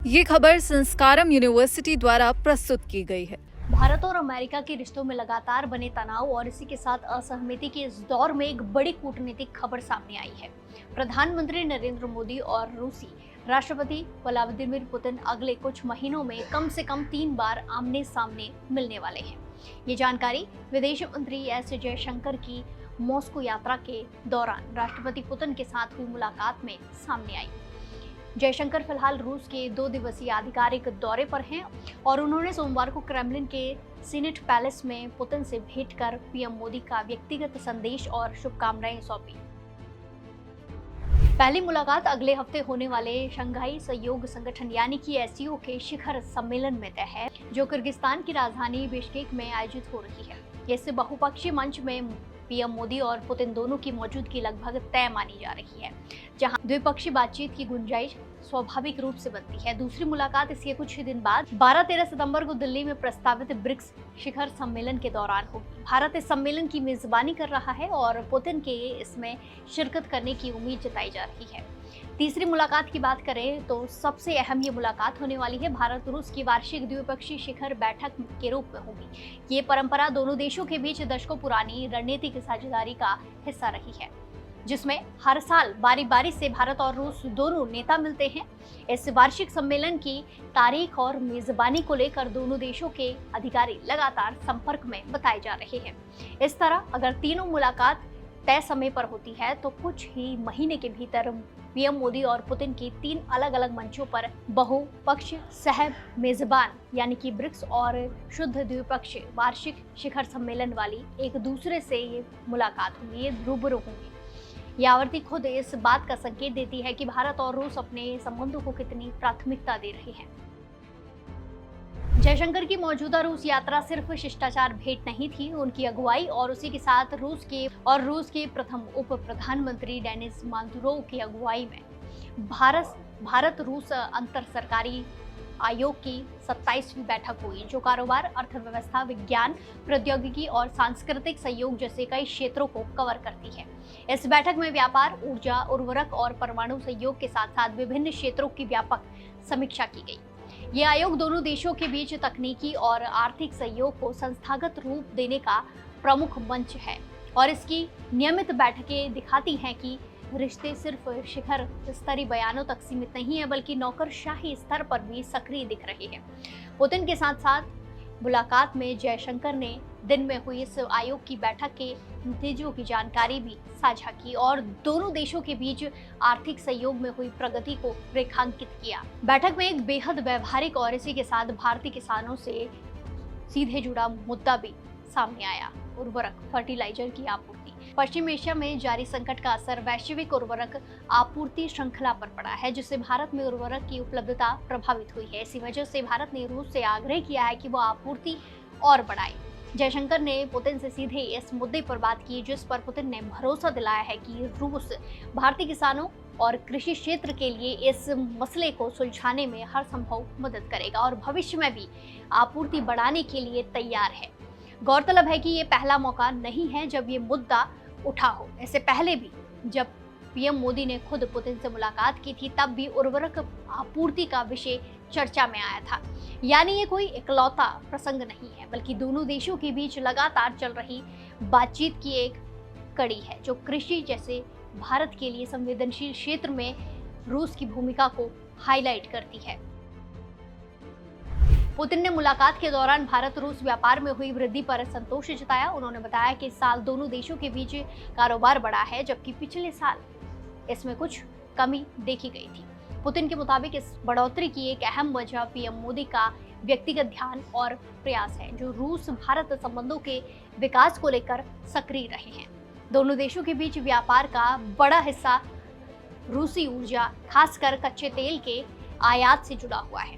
ये खबर संस्कारम यूनिवर्सिटी द्वारा प्रस्तुत की गई है। भारत और अमेरिका के रिश्तों में लगातार बने तनाव और इसी के साथ असहमति के इस दौर में एक बड़ी कूटनीतिक खबर सामने आई है। प्रधानमंत्री नरेंद्र मोदी और रूसी राष्ट्रपति व्लादिमीर पुतिन अगले कुछ महीनों में कम से कम 3 बार आमने सामने मिलने वाले हैं। ये जानकारी विदेश मंत्री एस जयशंकर की मॉस्को यात्रा के दौरान राष्ट्रपति पुतिन के साथ हुई मुलाकात में सामने आई। जयशंकर फिलहाल रूस के 2 दिवसीय आधिकारिक दौरे पर हैं और उन्होंने सोमवार को क्रेमलिन के सीनेट पैलेस में पुतिन से भेंट कर पीएम मोदी का व्यक्तिगत संदेश और शुभकामनाएं सौंपी। पहली मुलाकात अगले हफ्ते होने वाले शंघाई सहयोग संगठन यानी कि एससीओ के शिखर सम्मेलन में तय है, जो किर्गिस्तान की राजधानी बिश्केक में आयोजित हो रही है। इस बहुपक्षीय मंच में पीएम मोदी और पुतिन दोनों की मौजूदगी लगभग तय मानी जा रही है, जहां द्विपक्षीय बातचीत की गुंजाइश स्वाभाविक रूप से बनती है। दूसरी मुलाकात इसके कुछ ही दिन बाद 12-13 सितंबर को दिल्ली में प्रस्तावित ब्रिक्स शिखर सम्मेलन के दौरान होगी। भारत इस सम्मेलन की मेजबानी कर रहा है और पुतिन के इसमें शिरकत करने की उम्मीद जताई जा रही है। तीसरी मुलाकात की बात करें तो सबसे अहम ये मुलाकात होने वाली है भारत रूस की वार्षिक द्विपक्षीय शिखर बैठक के रूप में होगी। ये परंपरा दोनों देशों के बीच दशकों पुरानी रणनीतिक साझेदारी का हिस्सा रही है, जिसमें हर साल बारी बारी से भारत और रूस दोनों नेता मिलते हैं। इस वार्षिक सम्मेलन की तारीख और मेजबानी को लेकर दोनों देशों के अधिकारी लगातार संपर्क में बताए जा रहे हैं। इस तरह अगर तीनों मुलाकात तय समय पर होती है तो कुछ ही महीने के भीतर पीएम मोदी और पुतिन की 3 अलग अलग मंचों पर बहुपक्षीय सह मेजबान यानी कि ब्रिक्स और शुद्ध द्विपक्षीय वार्षिक शिखर सम्मेलन वाली एक दूसरे से ये मुलाकात होंगी, ये रूबरू होंगी। यह आवृत्ति खुद इस बात का संकेत देती है कि भारत और रूस अपने संबंधों को कितनी प्राथमिकता दे रहे हैं। जयशंकर की मौजूदा रूस यात्रा सिर्फ शिष्टाचार भेंट नहीं थी, उनकी अगुवाई और उसी के साथ रूस के प्रथम उप प्रधानमंत्री डेनिस मांतुरोव की अगुवाई में भारत रूस अंतर सरकारी आयोग की 27वीं बैठक हुई, जो कारोबार, अर्थव्यवस्था, विज्ञान, प्रौद्योगिकी और सांस्कृतिक सहयोग जैसे कई क्षेत्रों को कवर करती है। इस बैठक में व्यापार, ऊर्जा, उर्वरक और परमाणु सहयोग के साथ साथ विभिन्न क्षेत्रों की व्यापक समीक्षा की गई। ये आयोग दोनों देशों के बीच तकनीकी और आर्थिक सहयोग को संस्थागत रूप देने का प्रमुख मंच है और इसकी नियमित बैठकें दिखाती हैं कि रिश्ते सिर्फ शिखर स्तरीय बयानों तक सीमित नहीं है, बल्कि नौकरशाही स्तर पर भी सक्रिय दिख रहे हैं। पुतिन के साथ साथ मुलाकात में जयशंकर ने दिन में हुई इस आयोग की बैठक के नतीजों की जानकारी भी साझा की और दोनों देशों के बीच आर्थिक सहयोग में हुई प्रगति को रेखांकित किया। बैठक में एक बेहद व्यवहारिक और इसी के साथ भारतीय किसानों से सीधे जुड़ा मुद्दा भी सामने आया, उर्वरक, फर्टिलाइजर की आपूर्ति। पश्चिम एशिया में जारी संकट का असर वैश्विक उर्वरक आपूर्ति श्रृंखला पर पड़ा है, जिससे भारत में उर्वरक की उपलब्धता प्रभावित हुई है। इसी वजह से भारत ने रूस से आग्रह किया है कि वो आपूर्ति और बढ़ाए। जयशंकर ने पुतिन से सीधे इस मुद्दे पर बात की, जिस पर पुतिन ने भरोसा दिलाया है कि रूस भारतीय किसानों और कृषि क्षेत्र के लिए इस मसले को सुलझाने में हर संभव मदद करेगा और भविष्य में भी आपूर्ति बढ़ाने के लिए तैयार है। गौरतलब है कि ये पहला मौका नहीं है जब ये मुद्दा उठा हो। इससे पहले भी जब पीएम मोदी ने खुद पुतिन से मुलाकात की थी, तब भी उर्वरक आपूर्ति का विषय चर्चा में आया था। यानी ये कोई इकलौता प्रसंग नहीं है, बल्कि दोनों देशों के बीच लगातार चल रही बातचीत की एक कड़ी है, जो कृषि जैसे भारत के लिए संवेदनशील क्षेत्र में रूस की भूमिका को हाईलाइट करती है। पुतिन ने मुलाकात के दौरान भारत रूस व्यापार में हुई वृद्धि पर संतोष जताया। उन्होंने बताया कि इस साल दोनों देशों के बीच कारोबार बढ़ा है, जबकि पिछले साल इसमें कुछ कमी देखी गई थी। पुतिन के मुताबिक इस बढ़ोतरी की एक अहम वजह पीएम मोदी का व्यक्तिगत ध्यान और प्रयास है, जो रूस भारत संबंधों के विकास को लेकर सक्रिय रहे हैं। दोनों देशों के बीच व्यापार का बड़ा हिस्सा रूसी ऊर्जा, खासकर कच्चे तेल के आयात से जुड़ा हुआ है।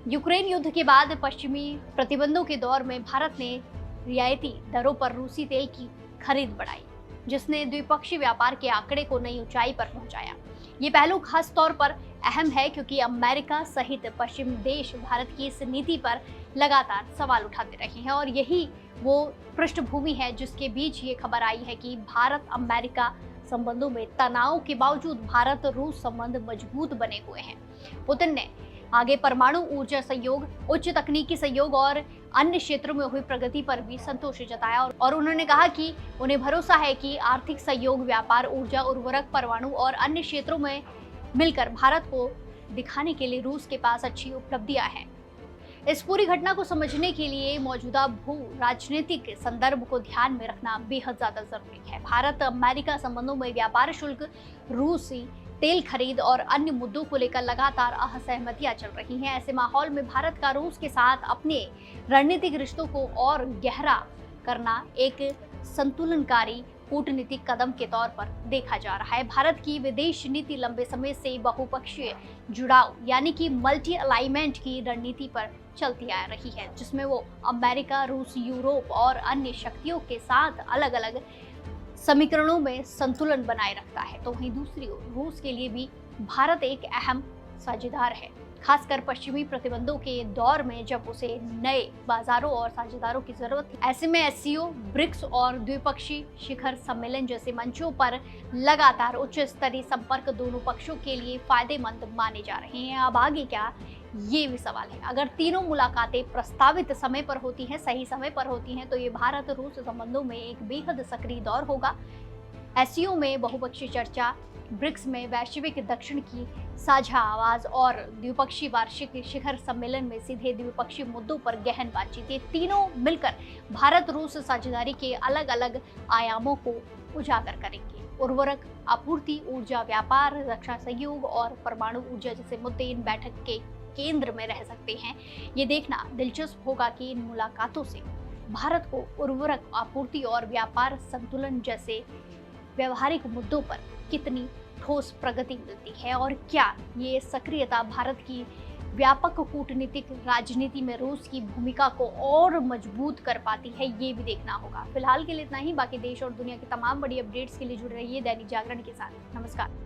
यूक्रेन युद्ध के बाद पश्चिमी प्रतिबंधों के दौर में भारत ने रियायती दरों पर रूसी तेल की खरीद बढ़ाई, जिसने द्विपक्षीय व्यापार के आंकड़े को नई ऊंचाई पर पहुंचाया। ये पहलू खास तौर पर अहम है क्योंकि अमेरिका सहित पश्चिम देश भारत की इस नीति पर लगातार सवाल उठाते रहे हैं और यही वो पृष्ठभूमि है जिसके बीच ये खबर आई है कि भारत अमेरिका संबंधों में तनाव के बावजूद भारत रूस संबंध मजबूत बने हुए हैं। पुतिन ने आगे परमाणु ऊर्जा सहयोग, उच्च तकनीकी सहयोग और अन्य क्षेत्रों में हुई प्रगति पर भी संतोष जताया और उन्होंने कहा कि उन्हें भरोसा है कि आर्थिक सहयोग, व्यापार, ऊर्जा, उर्वरक, परमाणु और अन्य क्षेत्रों में मिलकर भारत को दिखाने के लिए रूस के पास अच्छी उपलब्धियां हैं। इस पूरी घटना को समझने के लिए मौजूदा भू राजनीतिक संदर्भ को ध्यान में रखना बेहद ज्यादा जरूरी है। भारत अमेरिका संबंधों में व्यापार शुल्क, रूसी तेल खरीद और अन्य मुद्दों को लेकर लगातार असहमतियां चल रही हैं। ऐसे माहौल में भारत का रूस के साथ अपने रणनीतिक रिश्तों को और गहरा करना एक संतुलनकारी कूटनीतिक कदम के तौर पर देखा जा रहा है। भारत की विदेश नीति लंबे समय से बहुपक्षीय जुड़ाव यानी कि मल्टी अलाइनमेंट की रणनीति पर चलती आ रही है, जिसमें वो अमेरिका, रूस, यूरोप और अन्य शक्तियों के साथ अलग अलग समीकरणों में संतुलन बनाए रखता है। तो वहीं दूसरी ओर रूस के लिए भी भारत एक अहम साझेदार है, खासकर पश्चिमी प्रतिबंधों के दौर में जब उसे नए बाजारों और साझेदारों की जरूरत थी। ऐसे में एससीओ, ब्रिक्स और द्विपक्षीय शिखर सम्मेलन जैसे मंचों पर लगातार उच्च स्तरीय संपर्क दोनों पक्षों के लिए फायदेमंद माने जा रहे हैं। अब आगे क्या, ये भी सवाल है। अगर तीनों मुलाकातें प्रस्तावित समय पर होती हैं, सही समय पर होती हैं, तो ये भारत रूस संबंधों में एक बेहद सक्रिय दौर होगा। एससीओ में बहुपक्षीय चर्चा, ब्रिक्स में वैश्विक दक्षिण की साझा आवाज और द्विपक्षीय वार्षिक शिखर सम्मेलन में सीधे द्विपक्षीय मुद्दों पर गहन बातचीत, ये तीनों मिलकर भारत रूस साझेदारी के अलग अलग आयामों को उजागर करेंगे। उर्वरक आपूर्ति, ऊर्जा व्यापार, रक्षा सहयोग और परमाणु ऊर्जा जैसे मुद्दे इन बैठक के केंद्र में रह सकते हैं। ये देखना दिलचस्प होगा कि इन मुलाकातों से भारत को उर्वरक आपूर्ति और व्यापार संतुलन जैसे व्यवहारिक मुद्दों पर कितनी ठोस प्रगति मिलती है और क्या ये सक्रियता भारत की व्यापक कूटनीतिक राजनीति में रूस की भूमिका को और मजबूत कर पाती है, ये भी देखना होगा। फिलहाल के लिए इतना ही। बाकी देश और दुनिया की तमाम बड़ी अपडेट्स के लिए जुड़े रहिए दैनिक जागरण के साथ। नमस्कार।